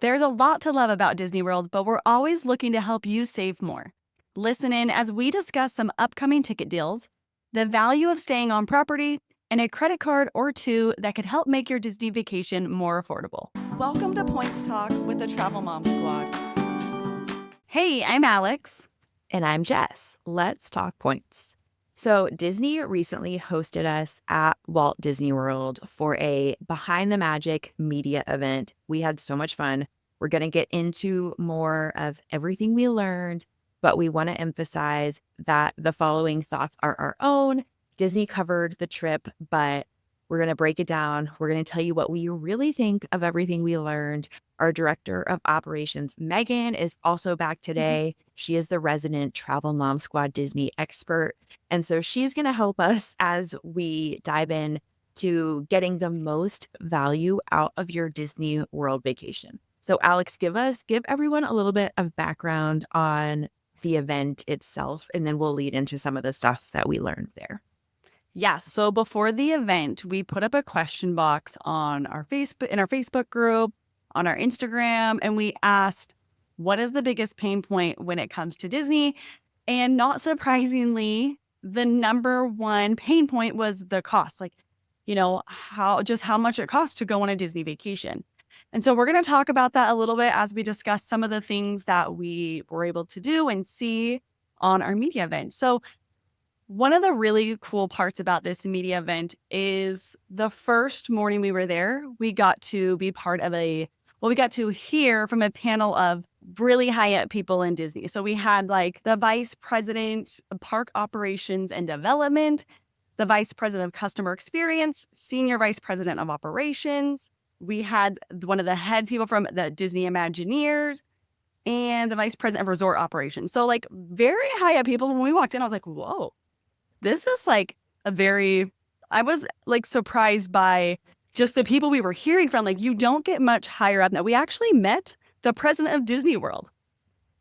There's a lot to love about Disney World, but we're always looking to help you save more. Listen in as we discuss some upcoming ticket deals, the value of staying on property, and a credit card or two that could help make your Disney vacation more affordable. Welcome to Points Talk with the Travel Mom Squad. Hey, I'm Alex. And I'm Jess. Let's talk points. So, Disney recently hosted us at Walt Disney World for a Behind the Magic media event. We had so much fun. We're going to get into more of everything we learned, but we want to emphasize that the following thoughts are our own. Disney covered the trip, but we're going to break it down. We're going to tell you what we really think of everything we learned. Our director of operations, Megan, is also back today. She is the resident Travel Mom Squad Disney expert. And so she's going to help us as we dive in to getting the most value out of your Disney World vacation. So Alex, give everyone a little bit of background on the event itself, and then we'll lead into some of the stuff that we learned there. Yeah, so before the event, we put up a question box on our Facebook group, on our Instagram, and we asked, what is the biggest pain point when it comes to Disney? And not surprisingly, the number one pain point was the cost. How much it costs to go on a Disney vacation. And so we're going to talk about that a little bit as we discuss some of the things that we were able to do and see on our media event. So one of the really cool parts about this media event is the first morning we were there, we got to be part of we got to hear from a panel of really high up people in Disney. So we had like the vice president of park operations and development, the vice president of customer experience, senior vice president of operations. We had one of the head people from the Disney Imagineers and the vice president of resort operations. So like very high up people. When we walked in, I was like, whoa. This is I was like surprised by just the people we were hearing from. Like, you don't get much higher up. Now, we actually met the president of Disney World.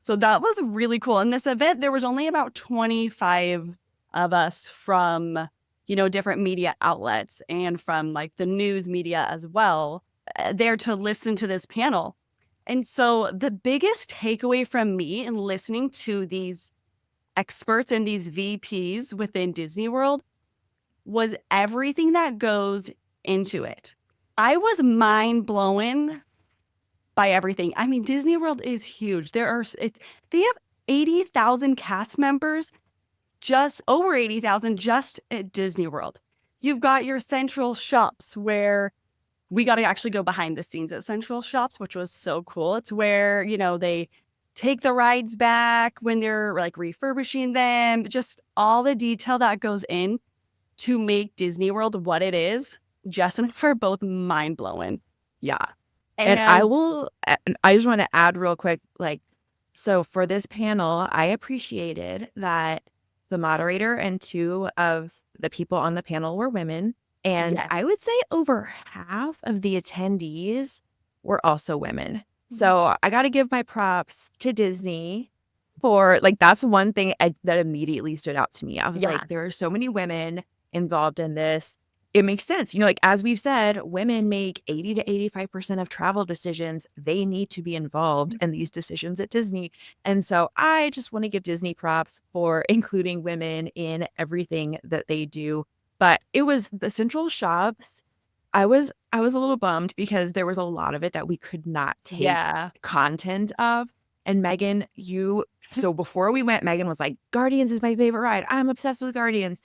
So that was really cool. In this event, there was only about 25 of us from, different media outlets and from like the news media as well, there to listen to this panel. And so the biggest takeaway from me in listening to these experts and these VPs within Disney World was everything that goes into it. I was mind blown by everything. I mean, Disney World is huge. They have 80,000 cast members, just over 80,000 just at Disney World. You've got your central shops where we got to actually go behind the scenes at central shops, which was so cool. It's where, they take the rides back when they're like refurbishing them, just all the detail that goes in to make Disney World what it is. Jess and I are both mind blowing. Yeah. And I just want to add real quick, so for this panel, I appreciated that the moderator and two of the people on the panel were women. And Yes. I would say over half of the attendees were also women. So I got to give my props to Disney for that's one thing that immediately stood out to me. I was like, there are so many women involved in this. It makes sense. As we've said, women make 80 to 85% of travel decisions. They need to be involved in these decisions at Disney. And so I just want to give Disney props for including women in everything that they do. But it was the central shops. I was a little bummed because there was a lot of it that we could not take content of. And Megan, so before we went, Megan was like, Guardians is my favorite ride. I'm obsessed with Guardians.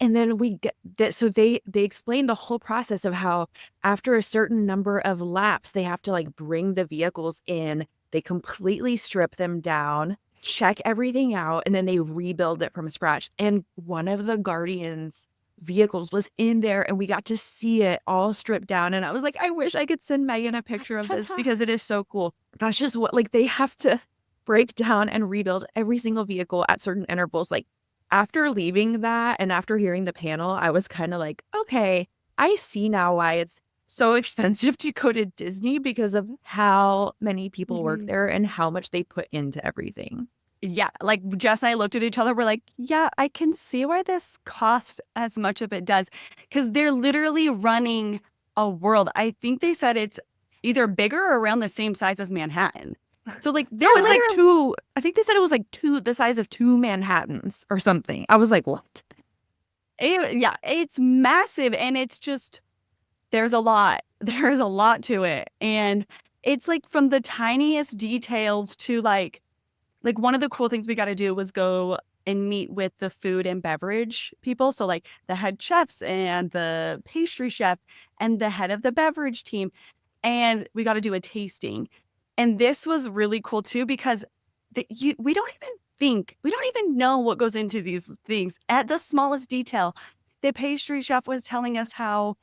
And then we get that. So they explained the whole process of how after a certain number of laps, they have to bring the vehicles in. They completely strip them down, check everything out, and then they rebuild it from scratch. And one of the Guardians vehicles was in there and we got to see it all stripped down. And I was like, I wish I could send Megan a picture of this because it is so cool. That's just what they have to break down and rebuild every single vehicle at certain intervals. After leaving that and after hearing the panel, I was kind of like, okay, I see now why it's so expensive to go to Disney because of how many people work there and how much they put into everything. Yeah, like Jess and I looked at each other. We're like, yeah, I can see why this costs as much of it does, because they're literally running a world. I think they said it's either bigger or around the same size as Manhattan. So like No, it's like two. I think they said it was like the size of two Manhattans or something. I was like, what? Yeah, it's massive, and it's just there's a lot. There's a lot to it, and it's like from the tiniest details to like one of the cool things we got to do was go and meet with the food and beverage people. So like the head chefs and the pastry chef and the head of the beverage team. And we got to do a tasting. And this was really cool too, because we don't even know what goes into these things at the smallest detail. The pastry chef was telling us how,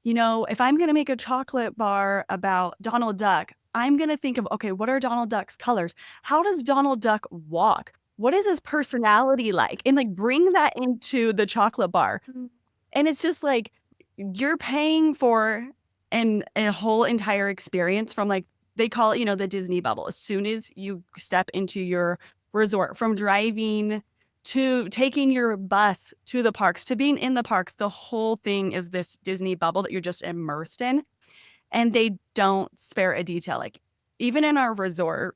if I'm going to make a chocolate bar about Donald Duck, I'm going to think of, okay, what are Donald Duck's colors? How does Donald Duck walk? What is his personality like? And like bring that into the chocolate bar. And it's just like you're paying for a whole entire experience from like they call it, the Disney bubble. As soon as you step into your resort, from driving to taking your bus to the parks to being in the parks, the whole thing is this Disney bubble that you're just immersed in. And they don't spare a detail. Like even in our resort,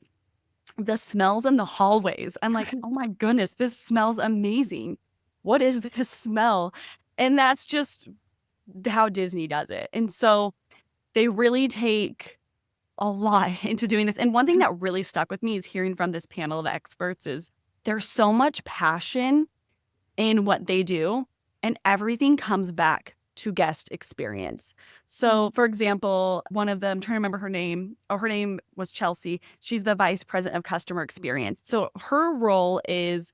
the smells in the hallways, I'm like, oh my goodness, this smells amazing. What is this smell? And that's just how Disney does it. And so they really take a lot into doing this. And one thing that really stuck with me is hearing from this panel of experts is there's so much passion in what they do, and everything comes back to guest experience. So, for example, one of them, I'm trying to remember her name. Oh, her name was Chelsea. She's the vice president of customer experience. So her role is,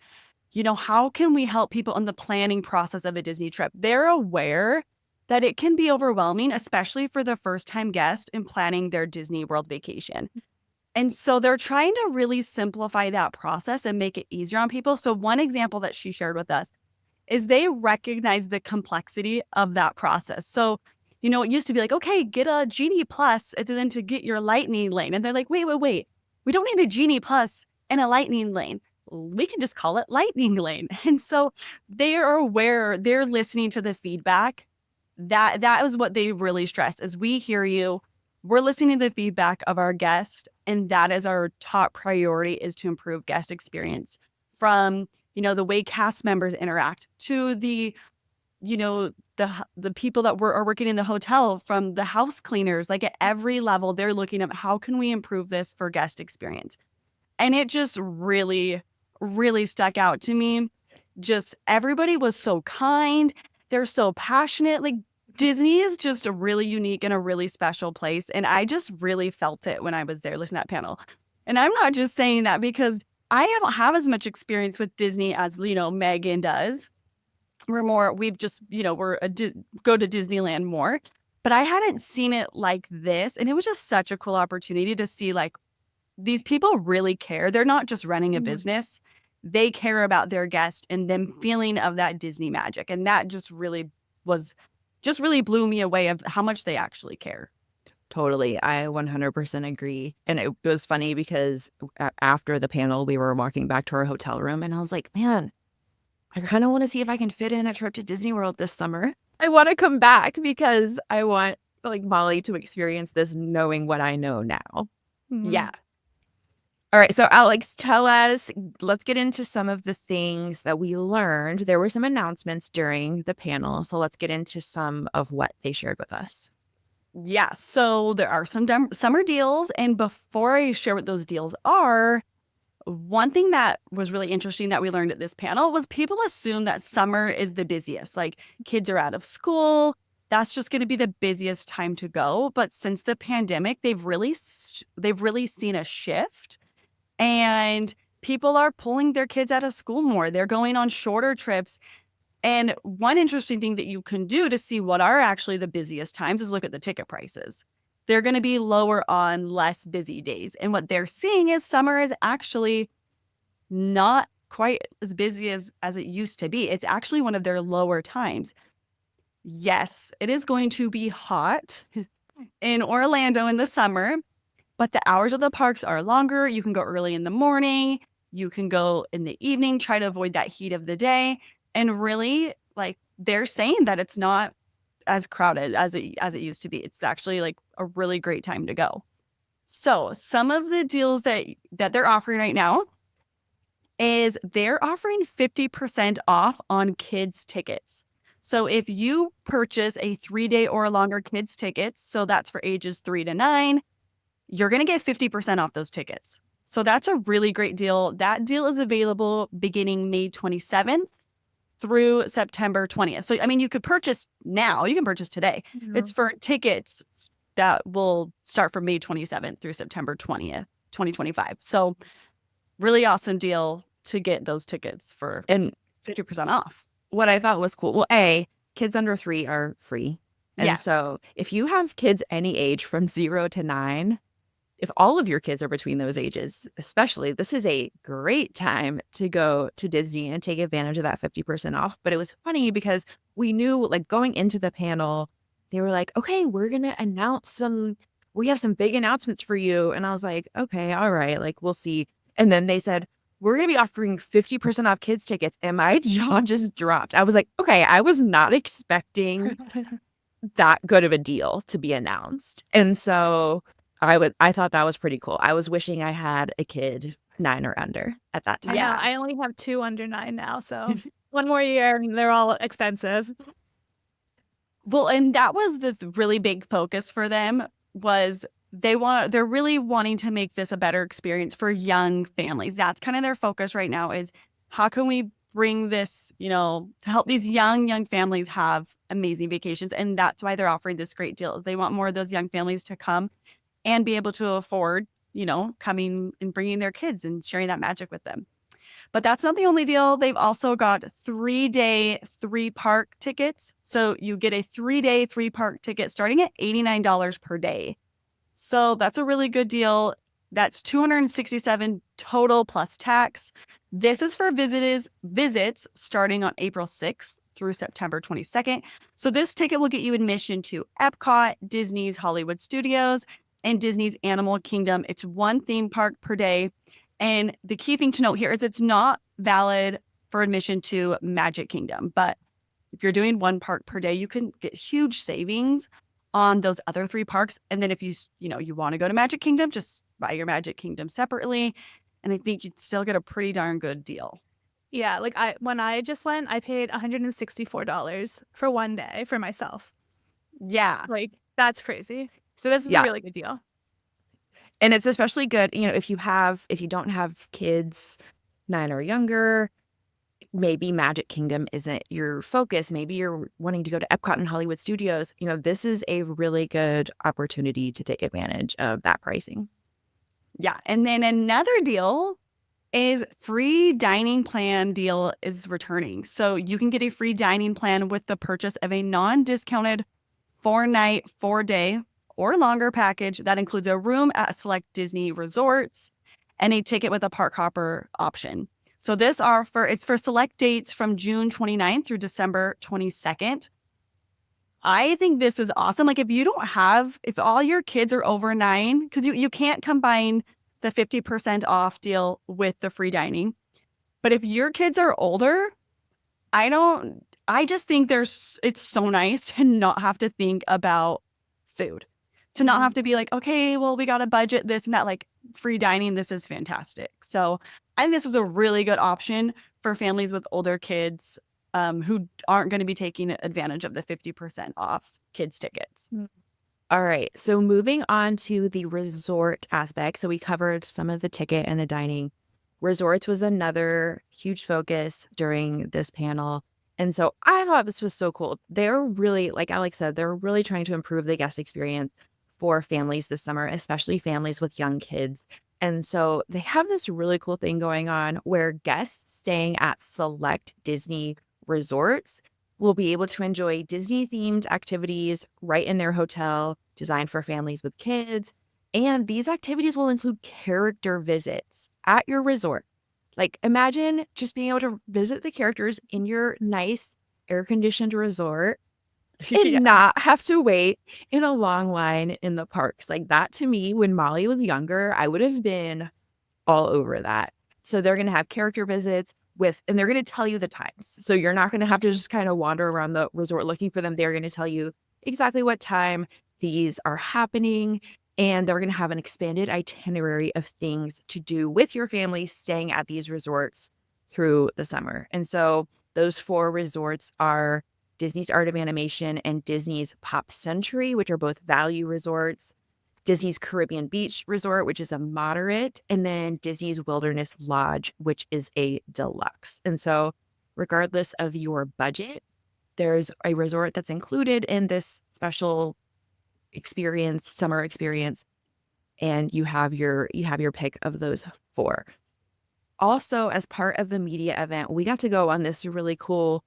how can we help people in the planning process of a Disney trip? They're aware that it can be overwhelming, especially for the first-time guest in planning their Disney World vacation. And so they're trying to really simplify that process and make it easier on people. So one example that she shared with us is they recognize the complexity of that process. So, it used to be like, okay, get a Genie Plus and then to get your lightning lane. And they're like, wait. We don't need a Genie Plus and a lightning lane. We can just call it lightning lane. And so they are aware, they're listening to the feedback. That is what they really stress is we hear you. We're listening to the feedback of our guests. And that is our top priority, is to improve guest experience from the way cast members interact to the people that are working in the hotel, from the house cleaners. Like at every level, they're looking at how can we improve this for guest experience. And it just really, really stuck out to me. Just everybody was so kind. They're so passionate. Like Disney is just a really unique and a really special place. And I just really felt it when I was there listening to that panel. And I'm not just saying that because I don't have as much experience with Disney as, Megan does. We've just, go to Disneyland more. But I hadn't seen it like this. And it was just such a cool opportunity to see like these people really care. They're not just running a business. They care about their guest and them feeling of that Disney magic. And that just really blew me away of how much they actually care. Totally. I 100% agree. And it was funny because after the panel, we were walking back to our hotel room and I was like, man, I kind of want to see if I can fit in a trip to Disney World this summer. I want to come back because I want like Molly to experience this knowing what I know now. Yeah. All right. So Alex, let's get into some of the things that we learned. There were some announcements during the panel. So let's get into some of what they shared with us. Yeah, so there are some summer deals. And before I share what those deals are, one thing that was really interesting that we learned at this panel was people assume that summer is the busiest. Like kids are out of school. That's just going to be the busiest time to go. But since the pandemic, they've really seen a shift. And people are pulling their kids out of school more. They're going on shorter trips. And one interesting thing that you can do to see what are actually the busiest times is look at the ticket prices. They're going to be lower on less busy days. And what they're seeing is summer is actually not quite as busy as it used to be. It's actually one of their lower times. Yes, it is going to be hot in Orlando in the summer, but the hours of the parks are longer. You can go early in the morning. You can go in the evening, try to avoid that heat of the day. And really, like, they're saying that it's not as crowded as it used to be. It's actually like a really great time to go. So some of the deals that they're offering right now is they're offering 50% off on kids tickets. So if you purchase a 3-day or longer kids tickets, so that's for ages 3 to 9, you're going to get 50% off those tickets. So that's a really great deal. That deal is available beginning May 27th through September 20th. So, I mean, you could purchase now. You can purchase today. It's for tickets that will start from May 27th through September 20th, 2025. So really awesome deal to get those tickets for And 50% off. what I thought was cool, well, kids under 3 are free. And so if you have kids any age from 0 to 9, if all of your kids are between those ages, especially, this is a great time to go to Disney and take advantage of that 50% off. But it was funny because we knew, like, going into the panel, they were like, okay, we're going to we have some big announcements for you. And I was like, okay, all right, like, we'll see. And then they said, we're going to be offering 50% off kids tickets. And my jaw just dropped. I was like, okay, I was not expecting that good of a deal to be announced. And so I thought that was pretty cool. I was wishing I had a kid 9 or under at that time. Yeah, I only have 2 under 9 now, so one more year, they're all expensive. Well, and that was the really big focus for them was they're really wanting to make this a better experience for young families. That's kind of their focus right now is how can we bring this, to help these young families have amazing vacations. And that's why they're offering this great deal. They want more of those young families to come and be able to afford, coming and bringing their kids and sharing that magic with them. But that's not the only deal. They've also got 3-day, 3-park tickets. So you get a 3-day, 3-park ticket starting at $89 per day. So that's a really good deal. That's $267 total plus tax. This is for visits starting on April 6th through September 22nd. So this ticket will get you admission to Epcot, Disney's Hollywood Studios, and Disney's Animal Kingdom. It's 1 theme park per day. And the key thing to note here is it's not valid for admission to Magic Kingdom. But if you're doing 1 park per day, you can get huge savings on those other 3 parks. And then if you want to go to Magic Kingdom, just buy your Magic Kingdom separately. And I think you'd still get a pretty darn good deal. Yeah, like when I just went, I paid $164 for 1 day for myself. Yeah. Like, that's crazy. So this is a really good deal. And it's especially good, if you don't have kids 9 or younger, maybe Magic Kingdom isn't your focus. Maybe you're wanting to go to Epcot and Hollywood Studios. This is a really good opportunity to take advantage of that pricing. Yeah. And then another deal is free dining plan deal is returning. So you can get a free dining plan with the purchase of a non-discounted 4-night, 4-day or longer package that includes a room at select Disney resorts and a ticket with a park hopper option. So this offer, it's for select dates from June 29th through December 22nd. I think this is awesome. Like if all your kids are over 9, because you can't combine the 50% off deal with the free dining. But if your kids are older, I just think it's so nice to not have to think about food. To not have to be like, okay, well, we got to budget this and that, like free dining. This is fantastic. So I think this is a really good option for families with older kids who aren't going to be taking advantage of the 50% off kids tickets. All right. So moving on to the resort aspect. So we covered some of the ticket and the dining. Resorts was another huge focus during this panel. And so I thought this was so cool. They're really, like Alex said, they're really trying to improve the guest experience for families this summer, especially families with young kids. And so they have this really cool thing going on where guests staying at select Disney resorts will be able to enjoy Disney-themed activities right in their hotel, designed for families with kids. And these activities will include character visits at your resort. Like, imagine just being able to visit the characters in your nice air-conditioned resort and not have to wait in a long line in the parks. Like, that to me, when Molly was younger, I would have been all over that. So they're going to have character visits and they're going to tell you the times. So you're not going to have to just kind of wander around the resort looking for them. They're going to tell you exactly what time these are happening. And they're going to have an expanded itinerary of things to do with your family staying at these resorts through the summer. And so those 4 resorts are Disney's Art of Animation and Disney's Pop Century, which are both value resorts. Disney's Caribbean Beach Resort, which is a moderate, and then Disney's Wilderness Lodge, which is a deluxe. And so regardless of your budget, there's a resort that's included in this special experience, summer experience, and you have your pick of those 4. Also, as part of the media event, we got to go on this really cool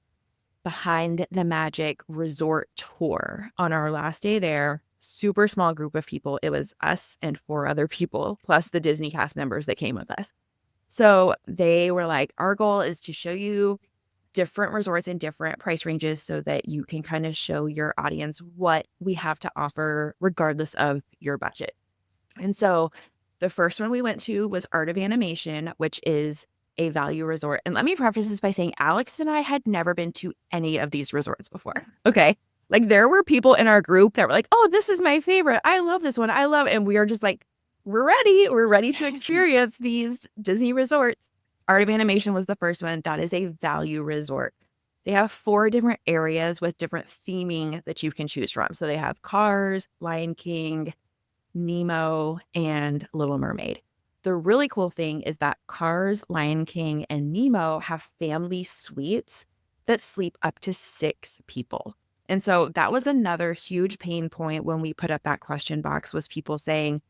Behind the Magic resort tour on our last day there. Super small group of people. It was us and 4 other people, plus the Disney cast members that came with us. So they were like, our goal is to show you different resorts in different price ranges so that you can kind of show your audience what we have to offer regardless of your budget. And so the first one we went to was Art of Animation, which is a value resort. And let me preface this by saying Alex and I had never been to any of these resorts before. Okay. Like there were people in our group that were like, oh, this is my favorite. I love this one. And we are just like, we're ready. We're ready to experience these Disney resorts. Art of Animation was the first one. That is a value resort. They have 4 different areas with different theming that you can choose from. So they have Cars, Lion King, Nemo, and Little Mermaid. The really cool thing is that Cars, Lion King, and Nemo have family suites that sleep up to 6 people. And so that was another huge pain point when we put up that question box, was people saying,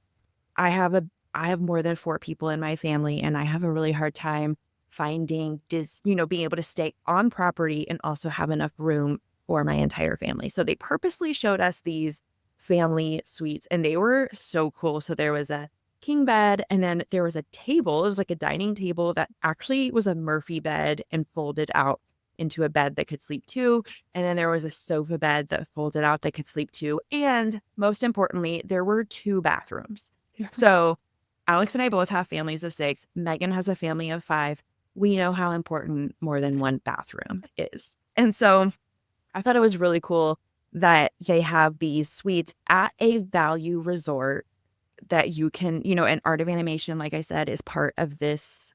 I have more than 4 people in my family and I have a really hard time finding being able to stay on property and also have enough room for my entire family. So they purposely showed us these family suites and they were so cool. So there was a king bed and then there was a table. It was like a dining table that actually was a Murphy bed and folded out into a bed that could sleep 2. And then there was a sofa bed that folded out that could sleep 2. And most importantly, there were 2 bathrooms. So Alex and I both have families of 6. Megan has a family of 5. We know how important more than one bathroom is. And so I thought it was really cool that they have these suites at a value resort that you can, and Art of Animation, like I said, is part of these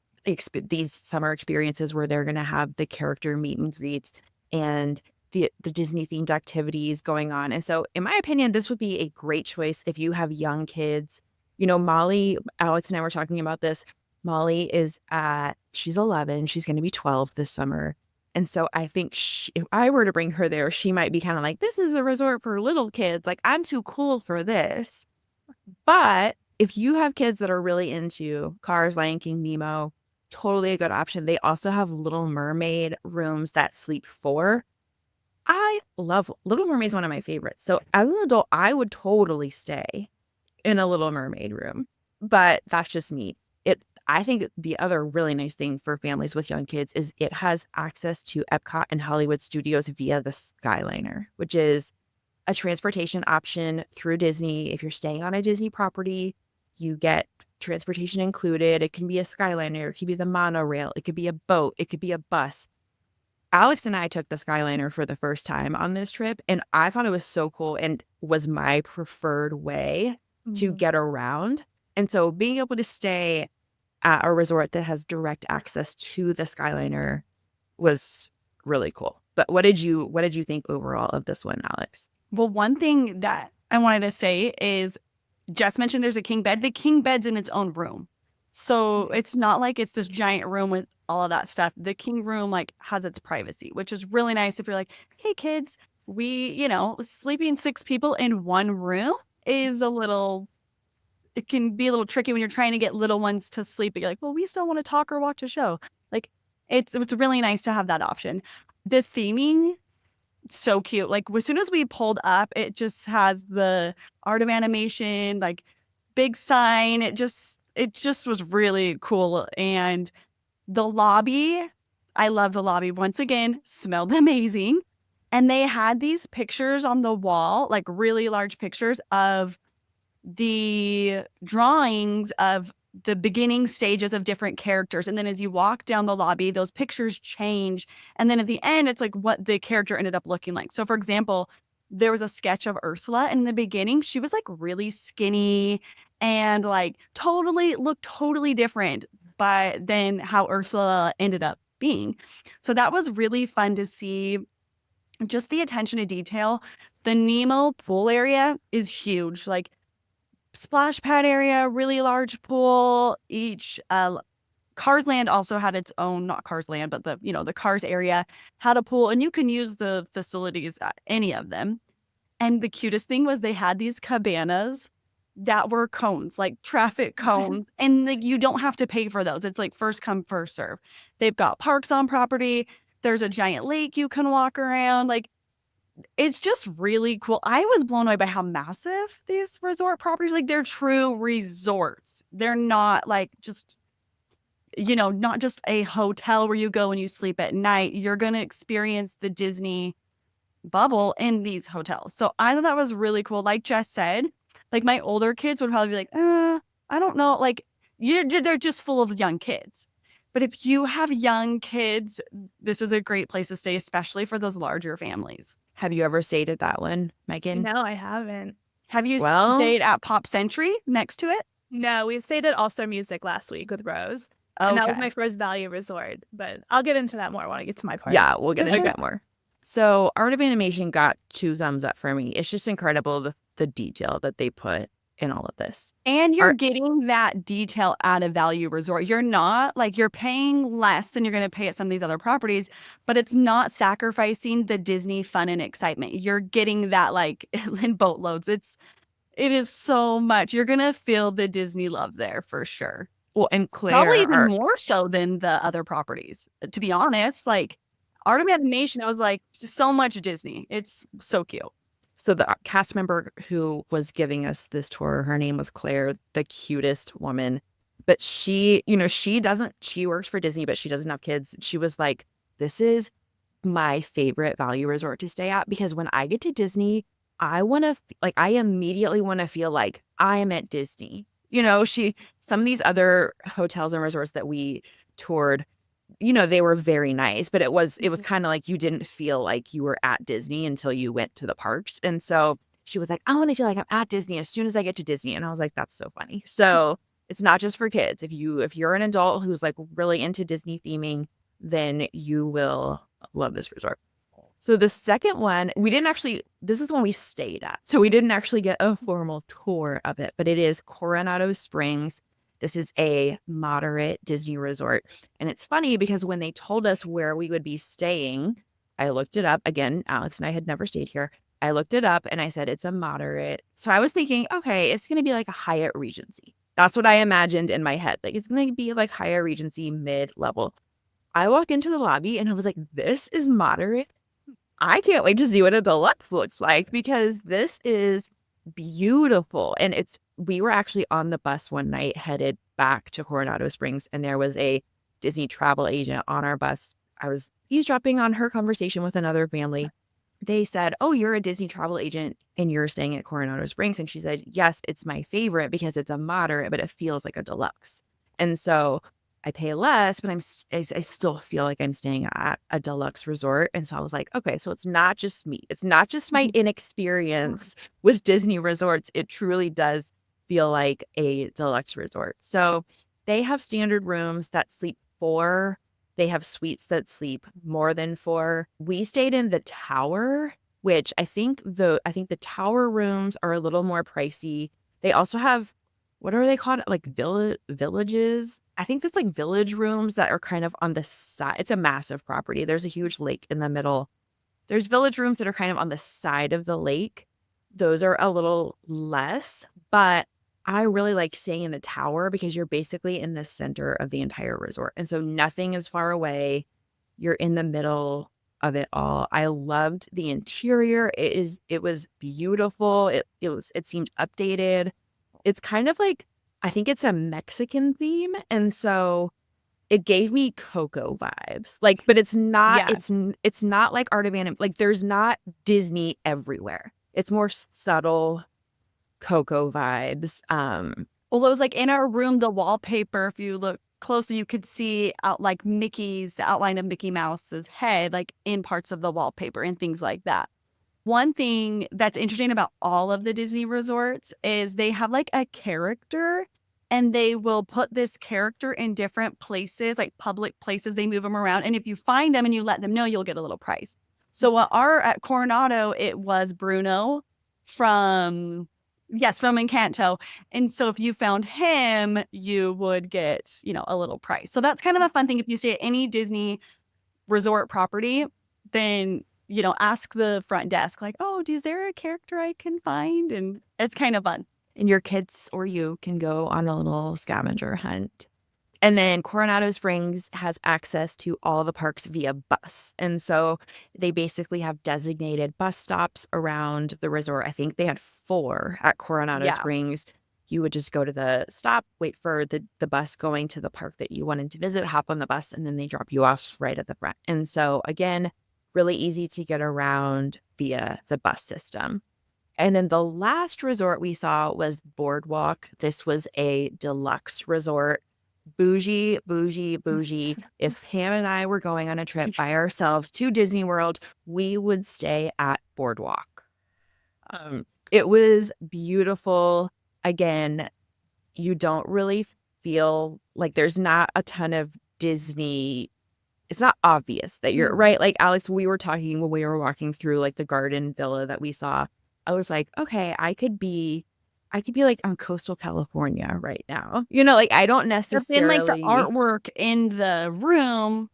summer experiences where they're going to have the character meet and greets and the Disney themed activities going on. And so in my opinion, this would be a great choice if you have young kids. Molly, Alex and I were talking about this. Molly she's 11. She's going to be 12 this summer. And so I think if I were to bring her there, she might be kind of like, this is a resort for little kids. Like, I'm too cool for this. But if you have kids that are really into Cars, Lion King, Nemo, totally a good option. They also have Little Mermaid rooms that sleep 4. I love Little Mermaid's one of my favorites. So as an adult, I would totally stay in a Little Mermaid room. But that's just me. I think the other really nice thing for families with young kids is it has access to Epcot and Hollywood Studios via the Skyliner, which is a transportation option through Disney. If you're staying on a Disney property, you get transportation included. It can be a Skyliner, it could be the monorail, it could be a boat, it could be a bus. Alex and I took the Skyliner for the first time on this trip, and I thought it was so cool and was my preferred way to get around. And so being able to stay at a resort that has direct access to the Skyliner was really cool. But what did you think overall of this one, Alex? Well, one thing that I wanted to say is Jess mentioned there's a king bed. The king bed's in its own room. So it's not like it's this giant room with all of that stuff. The king room has its privacy, which is really nice if you're like, hey kids, sleeping 6 people in one room is it can be a little tricky when you're trying to get little ones to sleep. But you're like, well, we still want to talk or watch a show. It's really nice to have that option. The theming, so cute. As soon as we pulled up, it just has the Art of Animation, big sign. It just was really cool. And the lobby, I love the lobby. Once again, smelled amazing. And they had these pictures on the wall, really large pictures of the drawings of the beginning stages of different characters. And then as you walk down the lobby, those pictures change. And then at the end, it's like what the character ended up looking like. So for example, there was a sketch of Ursula. And in the beginning, she was like really skinny and like looked totally different than how Ursula ended up being. So that was really fun to see, just the attention to detail. The Nemo pool area is huge. Like, splash pad area, really large pool. Each Cars Land also had its own, not Cars Land, but the Cars area had a pool, and you can use the facilities at any of them. And the cutest thing was they had these cabanas that were cones, like traffic cones, and like you don't have to pay for those. It's like first come, first serve. They've got parks on property. There's a giant lake you can walk around. Like, it's just really cool. I was blown away by how massive these resort properties, like they're true resorts. They're not like just, not just a hotel where you go and you sleep at night. You're going to experience the Disney bubble in these hotels. So I thought that was really cool. Like Jess said, like my older kids would probably be like, I don't know. Like they're just full of young kids. But if you have young kids, this is a great place to stay, especially for those larger families. Have you ever stayed at that one, Megan? No, I haven't. Have you Well- stayed at Pop Century next to it? No, we stayed at All Star Music last week with Rose. And that was my first value resort. But I'll get into that more when I get to my part. Yeah, we'll get into that more. So Art of Animation got 2 thumbs up for me. It's just incredible the detail that they put in all of this. And you're getting that detail at a value resort. You're not like, you're paying less than you're going to pay at some of these other properties, but it's not sacrificing the Disney fun and excitement. You're getting that like in boatloads. It is so much. You're going to feel the Disney love there for sure. Well, and Claire, Probably even more so than the other properties. To be honest, like Art of Animation, I was like, so much Disney. It's so cute. So the cast member who was giving us this tour, her name was Claire, the cutest woman. But she works for Disney, but she doesn't have kids. She was like, this is my favorite value resort to stay at, because when I get to Disney, I immediately want to feel like I am at Disney. Some of these other hotels and resorts that we toured, they were very nice, but it was kind of like you didn't feel like you were at Disney until you went to the parks. And so she was like, I want to feel like I'm at Disney as soon as I get to Disney. And I was like, that's so funny. So it's not just for kids. If you're an adult who's like really into Disney theming, then you will love this resort. So the second one, this is the one we stayed at. So we didn't actually get a formal tour of it, but it is Coronado Springs. This is a moderate Disney resort. And it's funny because when they told us where we would be staying, I looked it up. Again, Alex and I had never stayed here. I looked it up and I said, it's a moderate. So I was thinking, okay, it's going to be like a Hyatt Regency. That's what I imagined in my head. Like, it's going to be like Hyatt Regency mid-level. I walk into the lobby and I was like, this is moderate. I can't wait to see what a deluxe looks like, because this is beautiful. And we were actually on the bus one night headed back to Coronado Springs, and there was a Disney travel agent on our bus. I was eavesdropping on her conversation with another family. They said, oh, you're a Disney travel agent and you're staying at Coronado Springs. And she said, yes, it's my favorite because it's a moderate, but it feels like a deluxe. And so I pay less, but I still feel like I'm staying at a deluxe resort. And so I was like, okay, so it's not just me. It's not just my inexperience with Disney resorts. It truly does feel like a deluxe resort. So they have standard rooms that sleep 4. They have suites that sleep more than 4. We stayed in the tower, which I think the tower rooms are a little more pricey. They also have, what are they called? Like villages? I think that's like village rooms that are kind of on the side. It's a massive property. There's a huge lake in the middle. There's village rooms that are kind of on the side of the lake. Those are a little less, but I really like staying in the tower because you're basically in the center of the entire resort. And so nothing is far away. You're in the middle of it all. I loved the interior. It was beautiful. It seemed updated. It's kind of like, I think it's a Mexican theme. And so it gave me Coco vibes. Like, but it's not, it's not like Art of Animation. Like, there's not Disney everywhere. It's more subtle Coco vibes. Well, it was like in our room, the wallpaper, if you look closely, you could see out like the outline of Mickey Mouse's head, like in parts of the wallpaper and things like that. One thing that's interesting about all of the Disney resorts is they have like a character, and they will put this character in different places, like public places. They move them around. And if you find them and you let them know, you'll get a little prize. So at Coronado, it was Bruno from Encanto. And so if you found him, you would get, a little prize. So that's kind of a fun thing. If you stay at any Disney resort property, then, ask the front desk, like, oh, is there a character I can find? And it's kind of fun. And your kids or you can go on a little scavenger hunt. And then Coronado Springs has access to all the parks via bus. And so they basically have designated bus stops around the resort. I think they had 4 at Coronado Springs. You would just go to the stop, wait for the bus going to the park that you wanted to visit, hop on the bus, and then they drop you off right at the front. And so, again, really easy to get around via the bus system. And then the last resort we saw was Boardwalk. This was a deluxe resort. Bougie, bougie, bougie. If Pam and I were going on a trip by ourselves to Disney World, we would stay at Boardwalk. It was beautiful. Again, you don't really feel like there's not a ton of Disney. It's not obvious that you're right. Like, Alex, we were talking when we were walking through like the garden villa that we saw. I was like, okay, I could be like on coastal California right now. Like I don't necessarily. But then like the artwork in the room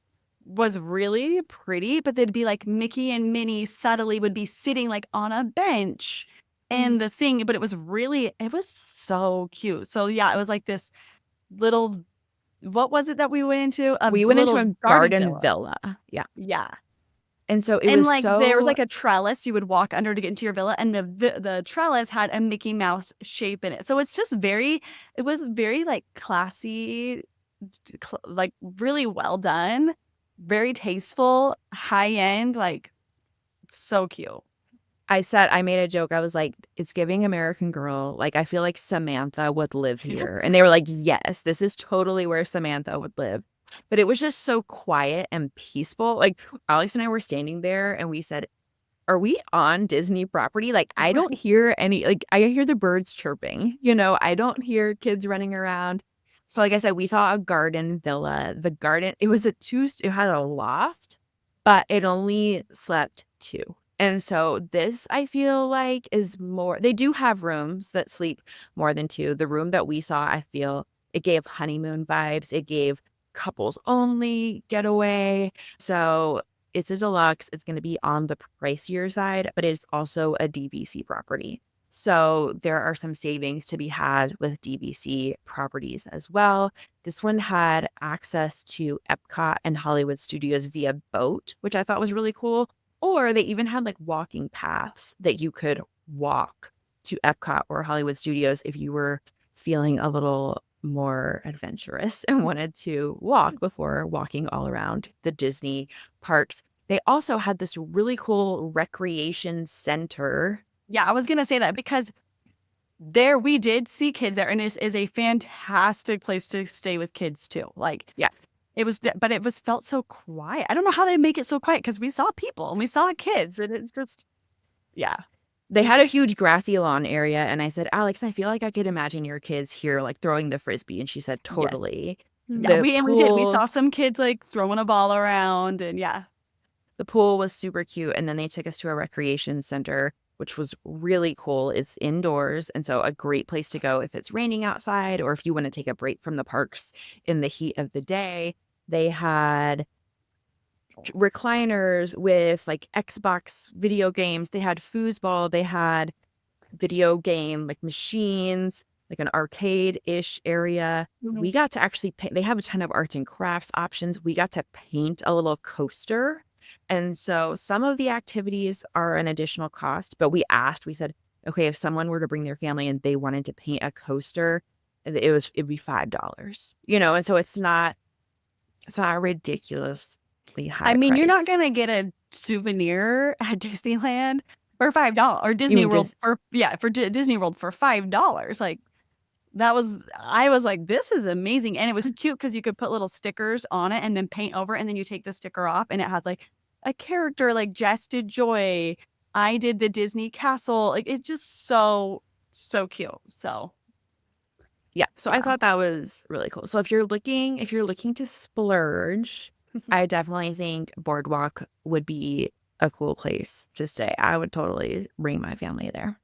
was really pretty, but they'd be like Mickey and Minnie subtly would be sitting like on a bench and the thing, but it was so cute. So yeah, it was like this little, what was it that we went into? We went into a garden villa. Yeah. Yeah. And so it was like there was like a trellis you would walk under to get into your villa, and the trellis had a Mickey Mouse shape in it. So it's just it was very like classy, like really well done, very tasteful, high end, like so cute. I made a joke. I was like, it's giving American Girl. Like, I feel like Samantha would live here. And they were like, yes, this is totally where Samantha would live. But it was just so quiet and peaceful. Like, Alex and I were standing there and we said, are we on Disney property? Like, I don't hear I hear the birds chirping, I don't hear kids running around. So like I said, we saw a garden villa. The garden, it had a loft, but it only slept 2. And so this, I feel like, is more, they do have rooms that sleep more than 2. The room that we saw, I feel, it gave honeymoon vibes. It gave couples only getaway. So it's a deluxe. It's going to be on the pricier side, but it's also a DVC property. So there are some savings to be had with DVC properties as well. This one had access to Epcot and Hollywood Studios via boat, which I thought was really cool. Or they even had like walking paths that you could walk to Epcot or Hollywood Studios if you were feeling a little more adventurous and wanted to walk before walking all around the Disney parks. They also had this really cool recreation center. Yeah, I was going to say that because there we did see kids there, and it is a fantastic place to stay with kids too. Like, yeah. But it felt so quiet. I don't know how they make it so quiet because we saw people and we saw kids, and it's just, yeah. They had a huge grassy lawn area, and I said, Alex, I feel like I could imagine your kids here, like throwing the frisbee. And she said, totally. Yes. Yeah, we did. We saw some kids like throwing a ball around, and yeah. The pool was super cute, and then they took us to a recreation center, which was really cool. It's indoors, and so a great place to go if it's raining outside or if you want to take a break from the parks in the heat of the day. They had recliners with like Xbox video games. They had foosball. They had video game like machines, like an arcade-ish area. Mm-hmm. We got to actually paint. They have a ton of arts and crafts options. We got to paint a little coaster. And so some of the activities are an additional cost, but we said, okay, if someone were to bring their family and they wanted to paint a coaster, it'd be $5, and so it's not ridiculously high. I mean, price. You're not going to get a souvenir at Disneyland for $5 or Disney World for Disney World for $5. Like, I was like, this is amazing. And it was cute because you could put little stickers on it and then paint over, and then you take the sticker off and it had like a character, like Jess did Joy. I did the Disney castle. Like it's just so cute. So yeah. So I thought that was really cool. So if you're looking to splurge, I definitely think Boardwalk would be a cool place to stay. I would totally bring my family there.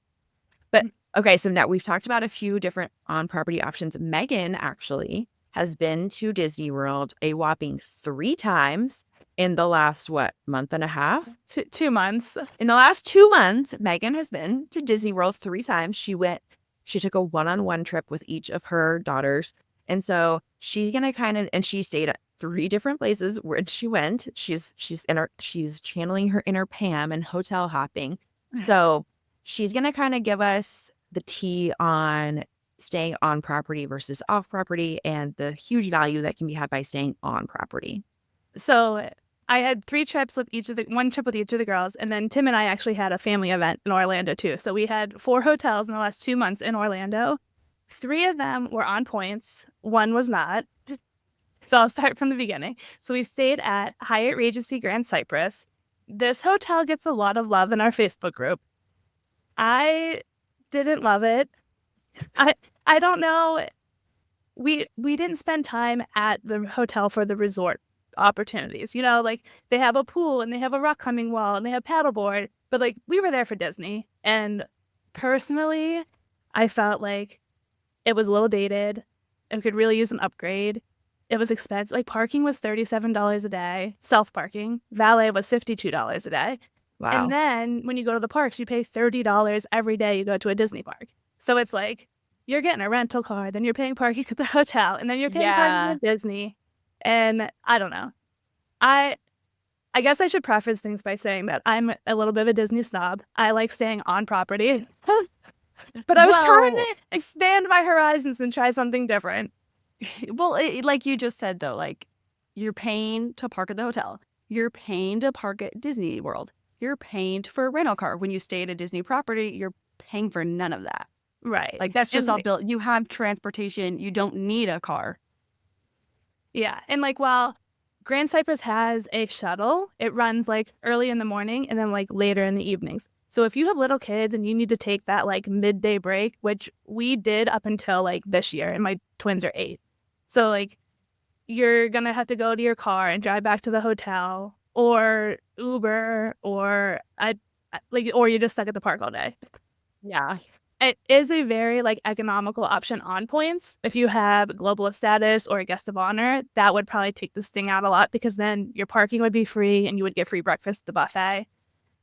But okay, so now we've talked about a few different on-property options. Megan actually has been to Disney World a whopping 3 times in the last, month and a half? 2 months. In the last 2 months, Megan has been to Disney World 3 times. She took a one-on-one trip with each of her daughters. And so she's going to and she stayed at 3 different places where she went. She's channeling her inner Pam and hotel hopping. So she's going to kind of give us the tea on staying on property versus off property and the huge value that can be had by staying on property. So I had 3 trips with one trip with each of the girls. And then Tim and I actually had a family event in Orlando too. So we had 4 hotels in the last 2 months in Orlando. 3 of them were on points. 1 was not. So I'll start from the beginning. So we stayed at Hyatt Regency Grand Cypress. This hotel gets a lot of love in our Facebook group. I didn't love it. I don't know. We didn't spend time at the hotel for the resort opportunities. Like they have a pool and they have a rock climbing wall and they have paddleboard. But like we were there for Disney. And personally, I felt like it was a little dated. It could really use an upgrade. It was expensive. Like parking was $37 a day. Self-parking. Valet was $52 a day. Wow. And then when you go to the parks, you pay $30 every day you go to a Disney park. So it's like you're getting a rental car, then you're paying parking at the hotel, and then you're paying parking at Disney. And I don't know. I guess I should preface things by saying that I'm a little bit of a Disney snob. I like staying on property. But I was trying to expand my horizons and try something different. Well, like you just said, though, like you're paying to park at the hotel. You're paying to park at Disney World. You're paying for a rental car. When you stay at a Disney property, you're paying for none of that. Right. Like that's just all built. You have transportation. You don't need a car. Yeah. And like while Grand Cypress has a shuttle, it runs like early in the morning and then like later in the evenings. So if you have little kids and you need to take that like midday break, which we did up until like this year, and my twins are 8. So like you're going to have to go to your car and drive back to the hotel or Uber or you're just stuck at the park all day. Yeah. It is a very like economical option on points. If you have globalist status or a guest of honor, that would probably take this thing out a lot because then your parking would be free and you would get free breakfast at the buffet.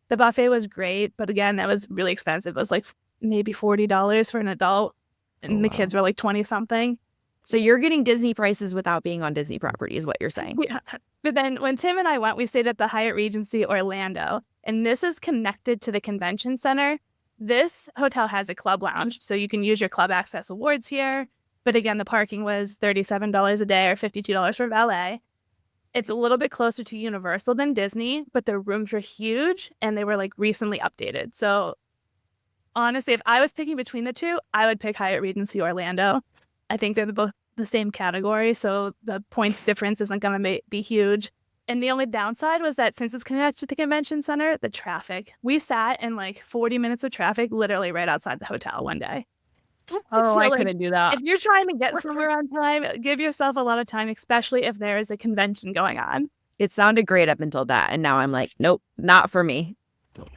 The buffet was great, but again, that was really expensive. It was like maybe $40 for an adult, and the kids were like 20 something. So you're getting Disney prices without being on Disney property is what you're saying. Yeah. But then when Tim and I went, we stayed at the Hyatt Regency Orlando, and this is connected to the convention center. This hotel has a club lounge, so you can use your club access awards here. But again, the parking was $37 a day or $52 for valet. It's a little bit closer to Universal than Disney, but the rooms were huge and they were like recently updated. So honestly, if I was picking between the two, I would pick Hyatt Regency Orlando. I think they're both the same category, so the points difference isn't going to be huge. And the only downside was that since it's connected to the convention center, the traffic. We sat in like 40 minutes of traffic literally right outside the hotel one day. I couldn't do that. If you're trying to get somewhere on time, give yourself a lot of time, especially if there is a convention going on. It sounded great up until that, and now I'm like, nope, not for me.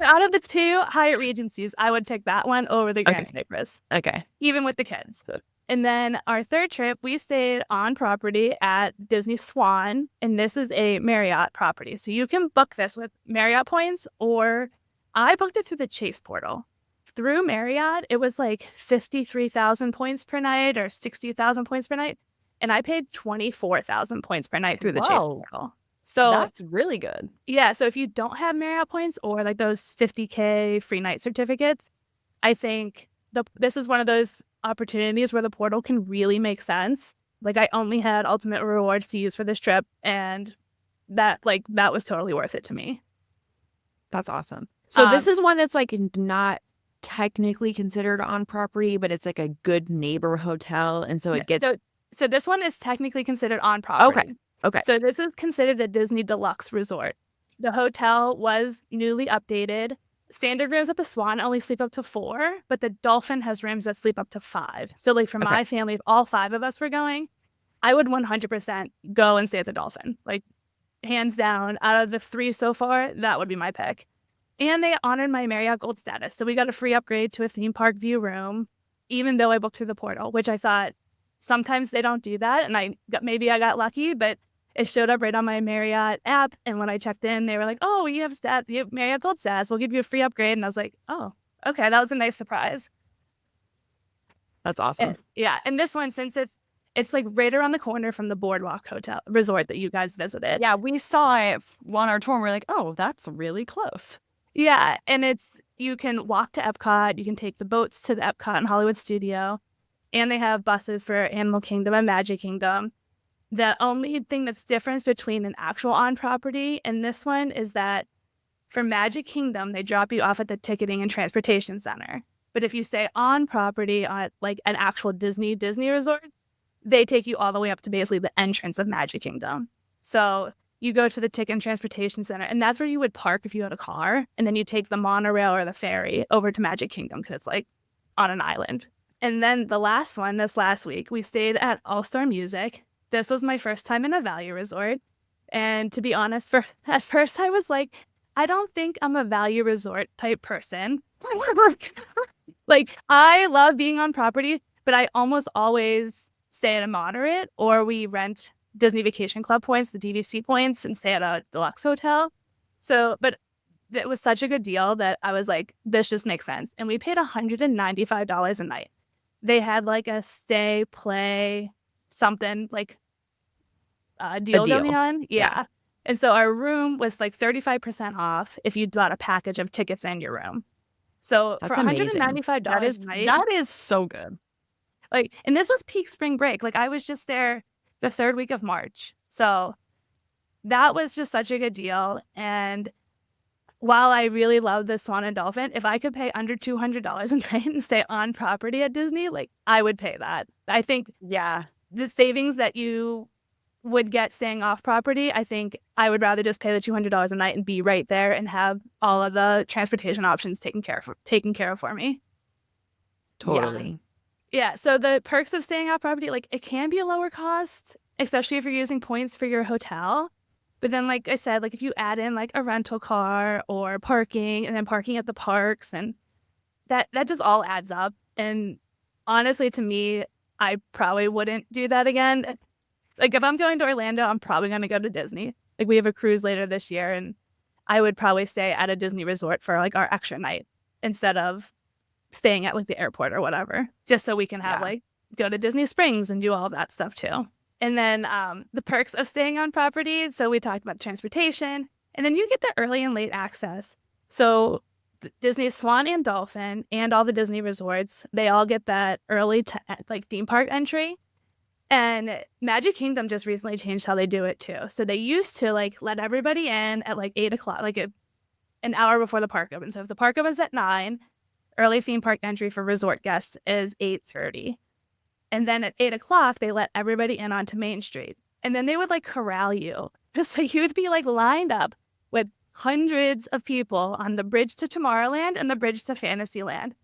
Out of the 2 Hyatt Regencies, I would pick that one over the Grand Cypress. Okay. Even with the kids. And then our third trip, we stayed on property at Disney Swan, and this is a Marriott property. So you can book this with Marriott points, or I booked it through the Chase portal. Through Marriott, it was like 53,000 points per night or 60,000 points per night. And I paid 24,000 points per night through the Chase portal. So that's really good. Yeah. So if you don't have Marriott points or like those 50K free night certificates, I think this is one of those opportunities where the portal can really make sense. Like I only had ultimate rewards to use for this trip, and that was totally worth it to me. That's awesome. So this is one that's like not technically considered on property, but it's like a good neighbor hotel. And so it gets. So this one is technically considered on property. Okay. So this is considered a Disney deluxe resort. The hotel was newly updated. Standard rooms at the Swan only sleep up to 4, but the Dolphin has rooms that sleep up to 5. So like for my family, if all 5 of us were going, I would 100% go and stay at the Dolphin. Like hands down, out of the 3 so far, that would be my pick. And they honored my Marriott Gold status. So we got a free upgrade to a theme park view room, even though I booked through the portal, which I thought sometimes they don't do that. And maybe I got lucky, but it showed up right on my Marriott app. And when I checked in, they were like, oh, you have Marriott Gold status. We'll give you a free upgrade. And I was like, oh, okay. That was a nice surprise. That's awesome. And this one, since it's like right around the corner from the Boardwalk Hotel resort that you guys visited. Yeah, we saw it on our tour and we're like, oh, that's really close. Yeah, and you can walk to Epcot, you can take the boats to the Epcot and Hollywood Studio, and they have buses for Animal Kingdom and Magic Kingdom. The only thing that's different between an actual on-property and this one is that for Magic Kingdom, they drop you off at the ticketing and transportation center. But if you stay on property at like an actual Disney resort, they take you all the way up to basically the entrance of Magic Kingdom. So you go to the ticket and transportation center, and that's where you would park if you had a car, and then you take the monorail or the ferry over to Magic Kingdom because it's like on an island. And then the last one, this last week, we stayed at All-Star Music. This was my first time in a value resort. And to be honest, at first I was like, I don't think I'm a value resort type person. Like, I love being on property, but I almost always stay at a moderate, or we rent Disney Vacation Club points, the DVC points, and stay at a deluxe hotel. So, but it was such a good deal that I was like, this just makes sense. And we paid $195 a night. They had like a stay, play, something like deal going on. Yeah. And so our room was like 35% off if you bought a package of tickets and your room. So That's for amazing. $195 a night. That is so good. Like, and this was peak spring break. Like, I was just there the 3rd week of March. So that was just such a good deal. And while I really love the Swan and Dolphin, if I could pay under $200 a night and stay on property at Disney, like, I would pay that. I think the savings that you would get staying off property, I think I would rather just pay the $200 a night and be right there and have all of the transportation options taken care of for me. Totally. Yeah, so the perks of staying off property, like, it can be a lower cost, especially if you're using points for your hotel. But then, like I said, like, if you add in like a rental car or parking and then parking at the parks, and that just all adds up. And honestly, to me, I probably wouldn't do that again. Like, if I'm going to Orlando, I'm probably going to go to Disney. Like, we have a cruise later this year, and I would probably stay at a Disney resort for like our extra night instead of staying at like the airport or whatever, just so we can have like go to Disney Springs and do all that stuff too. And then the perks of staying on property. So we talked about transportation, and then you get the early and late access. So Disney Swan and Dolphin and all the Disney resorts, they all get that early like theme park entry. And Magic Kingdom just recently changed how they do it too. So they used to like let everybody in at like 8 o'clock, like an hour before the park opens. So if the park opens at 9, early theme park entry for resort guests is 8:30. And then at 8 o'clock, they let everybody in onto Main Street. And then they would like corral you. So you'd be like lined up with hundreds of people on the bridge to Tomorrowland and the bridge to Fantasyland.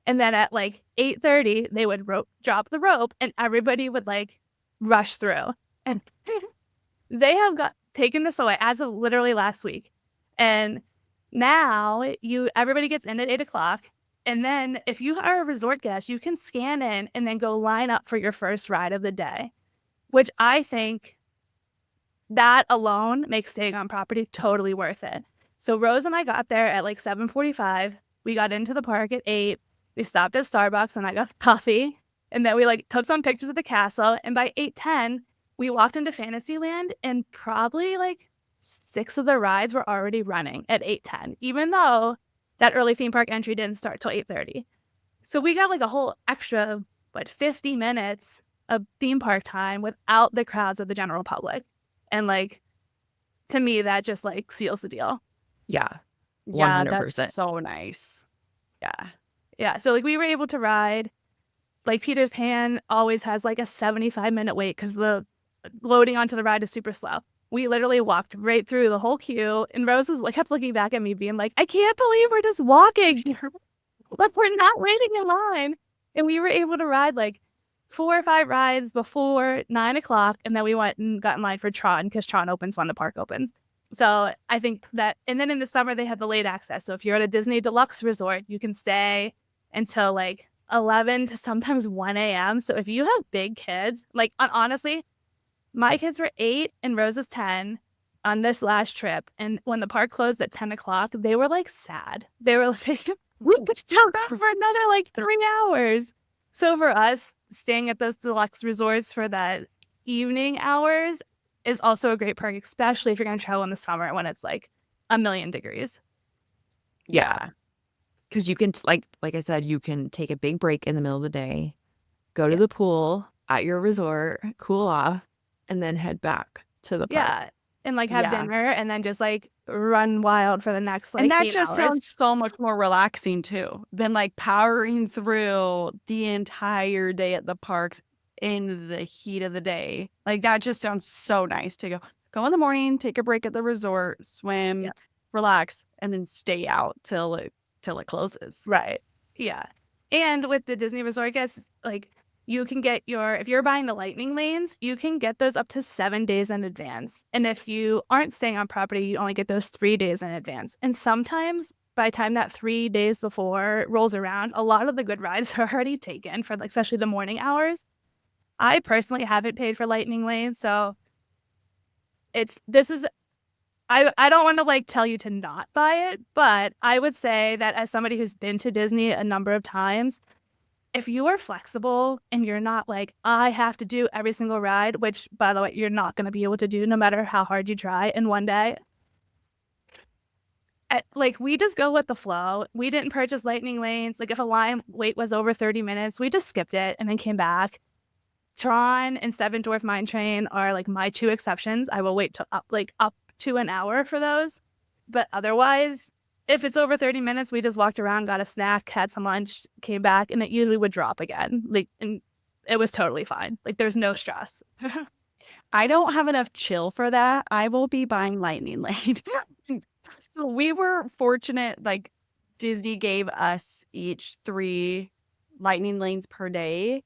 And then at like 8:30, they would drop the rope and everybody would like rush through. And they have taken this away as of literally last week. And now everybody gets in at 8 o'clock. And then if you are a resort guest, you can scan in and then go line up for your first ride of the day, which I think that alone makes staying on property totally worth it. So Rose and I got there at like 7:45. We got into the park at 8. We stopped at Starbucks and I got coffee. And then we like took some pictures of the castle. And by 8:10, we walked into Fantasyland, and probably like 6 of the rides were already running at 8:10, even though that early theme park entry didn't start till 8:30. So we got like a whole extra, 50 minutes of theme park time without the crowds of the general public. And like, to me, that just like seals the deal. Yeah. 100%. Yeah, that's so nice. Yeah. Yeah. So like we were able to ride. Like Peter Pan always has like a 75-minute wait because the loading onto the ride is super slow. We literally walked right through the whole queue, and Rose was like kept looking back at me, being like, "I can't believe we're just walking, but we're not waiting in line." And we were able to ride like 4 or 5 rides before 9 o'clock, and then we went and got in line for Tron because Tron opens when the park opens. So I think that, and then in the summer they have the late access. So if you're at a Disney Deluxe resort, you can stay until like 11 to sometimes 1 a.m. So if you have big kids, like honestly, my kids were 8 and Rose is 10 on this last trip. And when the park closed at 10 o'clock, they were like sad. They were like, we could still go for another like 3 hours. So for us, staying at those deluxe resorts for that evening hours is also a great perk, especially if you're going to travel in the summer when it's like 1,000,000 degrees. Yeah. Because you can, like I said, you can take a big break in the middle of the day, go to the pool at your resort, cool off, and then head back to the park. Yeah. And like have dinner and then just like run wild for the next like and that 8 just hours. sounds so much more relaxing too than like powering through the entire day at the parks in the heat of the day. Like that just sounds so nice to go in the morning, take a break at the resort, swim, relax, and then stay out till it closes. Right. Yeah. And with the Disney Resort guests, like you can get if you're buying the lightning lanes, you can get those up to 7 days in advance. And if you aren't staying on property, you only get those 3 days in advance. And sometimes by the time that 3 days before rolls around, a lot of the good rides are already taken for like, especially the morning hours. I personally haven't paid for lightning lanes, so I don't want to like tell you to not buy it, but I would say that as somebody who's been to Disney a number of times, if you are flexible and you're not like, I have to do every single ride, which by the way, you're not going to be able to do no matter how hard you try in one day. Like we just go with the flow. We didn't purchase lightning lanes. Like if a line wait was over 30 minutes, we just skipped it and then came back. Tron and Seven Dwarf Mine Train are like my 2 exceptions. I will wait up to an hour for those. But otherwise, if it's over 30 minutes, we just walked around, got a snack, had some lunch, came back, and it usually would drop again. Like, and it was totally fine. Like, there's no stress. I don't have enough chill for that. I will be buying lightning lane. So we were fortunate, like Disney gave us each 3 lightning lanes per day.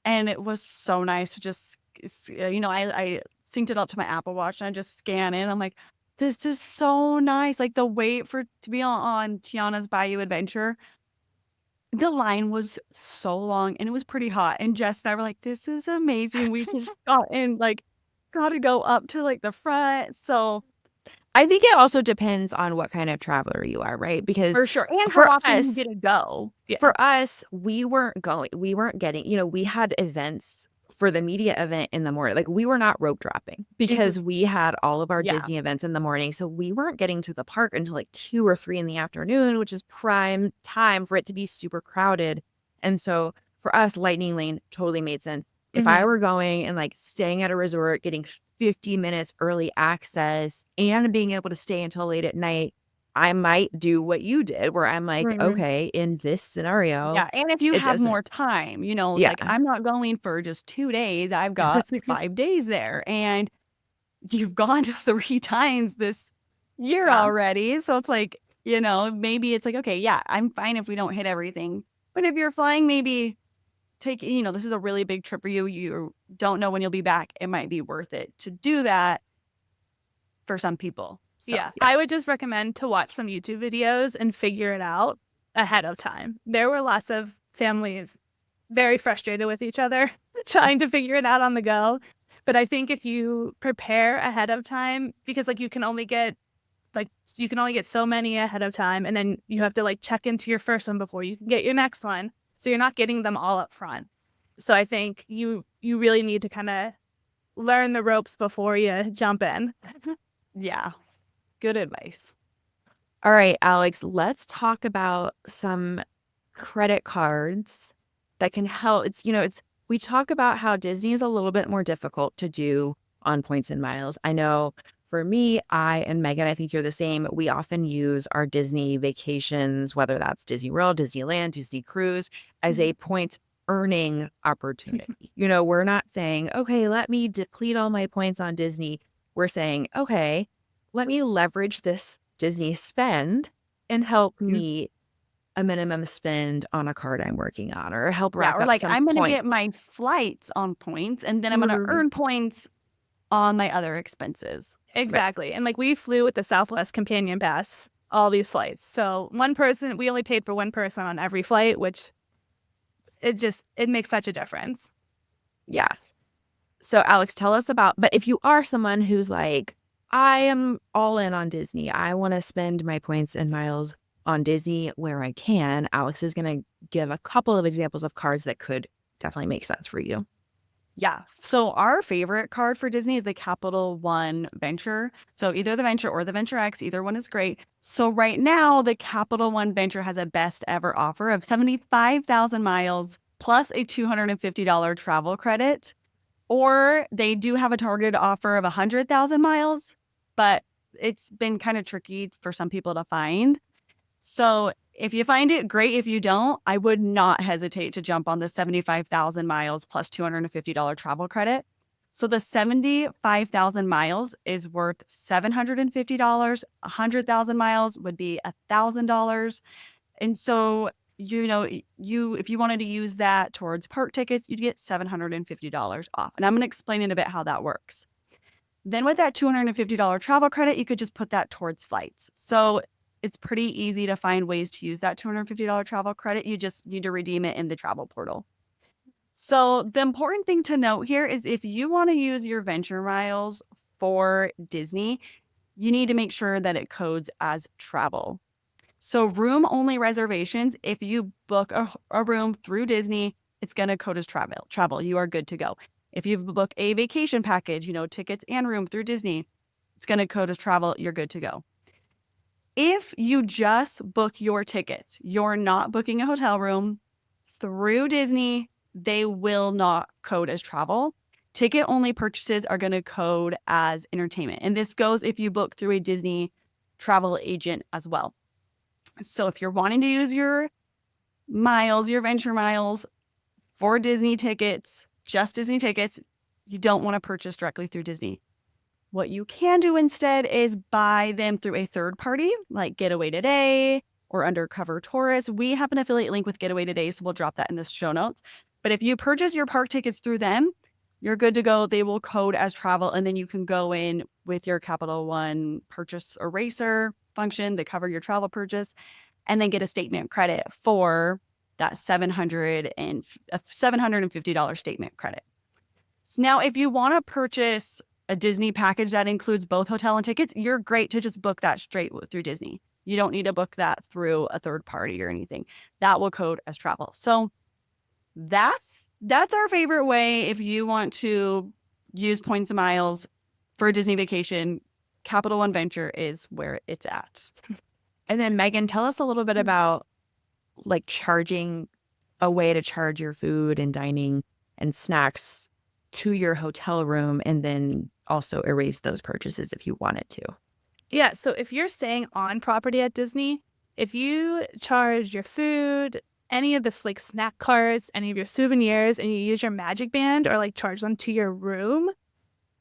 And it was so nice to just, I synced it up to my Apple Watch and I just scan it. I'm like, this is so nice. Like the wait to be on Tiana's Bayou Adventure, the line was so long and it was pretty hot. And Jess and I were like, this is amazing. We just got to go up to like the front. So I think it also depends on what kind of traveler you are, right? Because for sure. And for how often us, you get to go. Yeah. For us, we weren't getting, we had events for the media event in the morning. Like we were not rope dropping because we had all of our Disney events in the morning. So we weren't getting to the park until like 2 or 3 in the afternoon, which is prime time for it to be super crowded. And so for us, Lightning Lane totally made sense. If I were going and like staying at a resort, getting 50 minutes early access and being able to stay until late at night, I might do what you did where I'm like, okay, in this scenario. Yeah. And if you have more time, it's like, I'm not going for just 2 days. I've got 5 days there and you've gone 3 times this year already. So it's like, maybe it's like, okay, yeah, I'm fine if we don't hit everything. But if you're flying, maybe this is a really big trip for you. You don't know when you'll be back. It might be worth it to do that for some people. So, I would just recommend to watch some YouTube videos and figure it out ahead of time. There were lots of families very frustrated with each other trying to figure it out on the go. But I think if you prepare ahead of time, because like you can only get so many ahead of time, and then you have to like check into your first one before you can get your next one. So you're not getting them all up front. So I think you really need to kind of learn the ropes before you jump in. Yeah. Good advice. All right, Alex, let's talk about some credit cards that can help. We talk about how Disney is a little bit more difficult to do on points and miles. I know For me, I and Megan, I think you're the same. We often use our Disney vacations, whether that's Disney World, Disneyland, Disney Cruise, as a point earning opportunity. We're not saying, okay, let me deplete all my points on Disney. We're saying, okay, let me leverage this Disney spend and help me a minimum spend on a card I'm working on, or help Yeah, rack or up like some I'm going to points. get my flights on points and then I'm going to earn points on my other expenses. Exactly. And like we flew with the Southwest Companion Pass, all these flights. So we only paid for one person on every flight, which it makes such a difference. Yeah. So Alex, tell us but if you are someone who's like, I am all in on Disney, I want to spend my points and miles on Disney where I can, Alex is going to give a couple of examples of cards that could definitely make sense for you. Yeah. So our favorite card for Disney is the Capital One Venture. So either the Venture or the Venture X, either one is great. So right now, the Capital One Venture has a best ever offer of 75,000 miles plus a $250 travel credit. Or they do have a targeted offer of 100,000 miles, but it's been kind of tricky for some people to find. So if you find it, great. If you don't, I would not hesitate to jump on the 75,000 miles plus $250 travel credit. So the 75,000 miles is worth $750. 100,000 miles would be $1,000. And so, if you wanted to use that towards park tickets, you'd get $750 off. And I'm going to explain in a bit how that works. Then with that $250 travel credit, you could just put that towards flights. So it's pretty easy to find ways to use that $250 travel credit. You just need to redeem it in the travel portal. So the important thing to note here is if you want to use your Venture Miles for Disney, you need to make sure that it codes as travel. So room-only reservations, if you book a room through Disney, it's going to code as travel. You are good to go. If you book a vacation package, tickets and room through Disney, it's going to code as travel. You're good to go. If you just book your tickets, you're not booking a hotel room through Disney, they will not code as travel. Ticket-only purchases are going to code as entertainment. And this goes if you book through a Disney travel agent as well. So if you're wanting to use your miles, your Venture Miles for Disney tickets, just Disney tickets, you don't want to purchase directly through Disney. What you can do instead is buy them through a third party like Getaway Today or Undercover Tourist. We have an affiliate link with Getaway Today, so we'll drop that in the show notes. But if you purchase your park tickets through them, you're good to go. They will code as travel, and then you can go in with your Capital One purchase eraser function to cover your travel purchase and then get a statement credit for that $750 statement credit. So now, if you want to purchase a Disney package that includes both hotel and tickets, you're great to just book that straight through Disney. You don't need to book that through a third party or anything. That will code as travel. So that's our favorite way if you want to use points and miles for a Disney vacation. Capital One Venture is where it's at. And then Megan, tell us a little bit about like charging, a way to charge your food and dining and snacks to your hotel room, and then also erase those purchases if you wanted to. Yeah, so if you're staying on property at Disney, if you charge your food, any of this like snack cards, any of your souvenirs, and you use your Magic Band or like charge them to your room,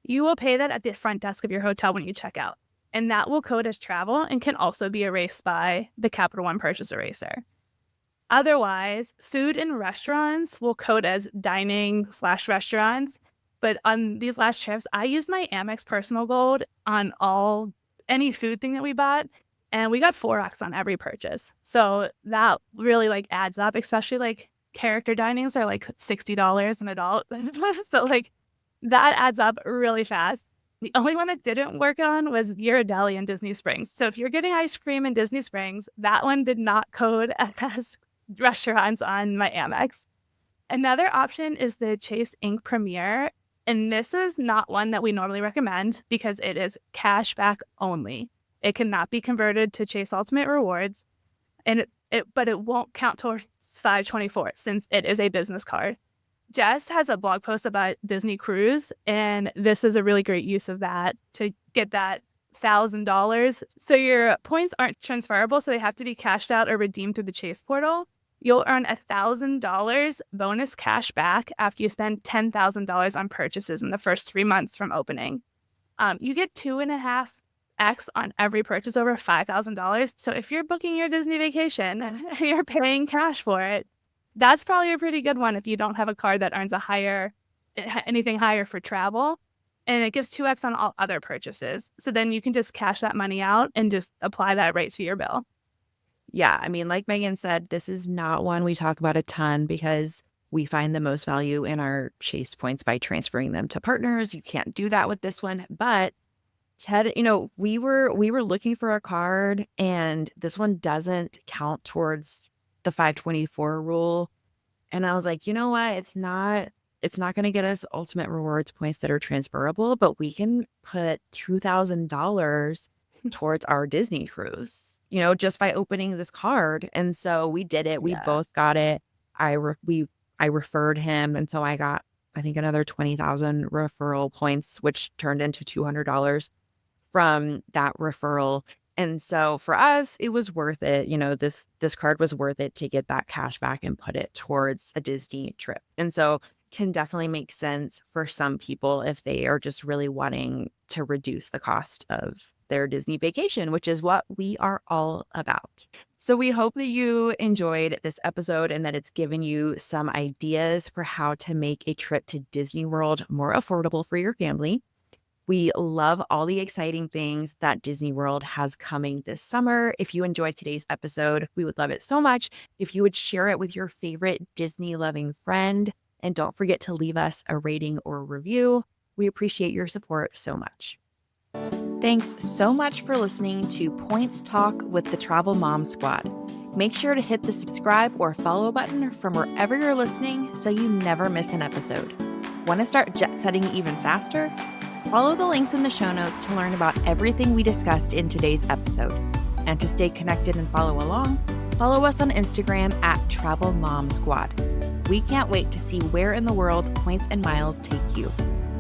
you will pay that at the front desk of your hotel when you check out. And that will code as travel and can also be erased by the Capital One Purchase Eraser. Otherwise, food in restaurants will code as dining/restaurants. But on these last trips, I used my Amex Personal Gold on any food thing that we bought, and we got 4x on every purchase. So that really like adds up, especially like character dinings are like $60 an adult. So like that adds up really fast. The only one that didn't work on was Ghirardelli in Disney Springs. So if you're getting ice cream in Disney Springs, that one did not code as restaurants on my Amex. Another option is the Chase Ink Premier. And this is not one that we normally recommend because it is cash back only. It cannot be converted to Chase Ultimate Rewards, and but it won't count towards 524 since it is a business card. Jess has a blog post about Disney Cruise, and this is a really great use of that to get that $1,000. So your points aren't transferable, so they have to be cashed out or redeemed through the Chase portal. You'll earn $1,000 bonus cash back after you spend $10,000 on purchases in the first 3 months from opening. You get 2.5x on every purchase over $5,000. So if you're booking your Disney vacation and you're paying cash for it, that's probably a pretty good one if you don't have a card that earns anything higher for travel. And it gives 2x on all other purchases. So then you can just cash that money out and just apply that right to your bill. Yeah, I mean, like Megan said, this is not one we talk about a ton because we find the most value in our Chase points by transferring them to partners. You can't do that with this one. But Ted, we were looking for a card, and this one doesn't count towards the 524 rule. And I was like, you know what? It's not going to get us ultimate rewards points that are transferable, but we can put $2,000 towards our Disney cruise, just by opening this card. And so we did it. We both got it. I referred him. And so I got, I think, another 20,000 referral points, which turned into $200 from that referral. And so for us, it was worth it. This card was worth it to get that cash back and put it towards a Disney trip. And so can definitely make sense for some people if they are just really wanting to reduce the cost of their Disney vacation, which is what we are all about. So we hope that you enjoyed this episode and that it's given you some ideas for how to make a trip to Disney World more affordable for your family. We love all the exciting things that Disney World has coming this summer. If you enjoyed today's episode, we would love it so much if you would share it with your favorite Disney-loving friend. And don't forget to leave us a rating or review. We appreciate your support so much. Thanks so much for listening to Points Talk with the Travel Mom Squad. Make sure to hit the subscribe or follow button from wherever you're listening so you never miss an episode. Want to start jet setting even faster? Follow the links in the show notes to learn about everything we discussed in today's episode. And to stay connected and follow along, follow us on Instagram at Travel Mom Squad. We can't wait to see where in the world points and miles take you.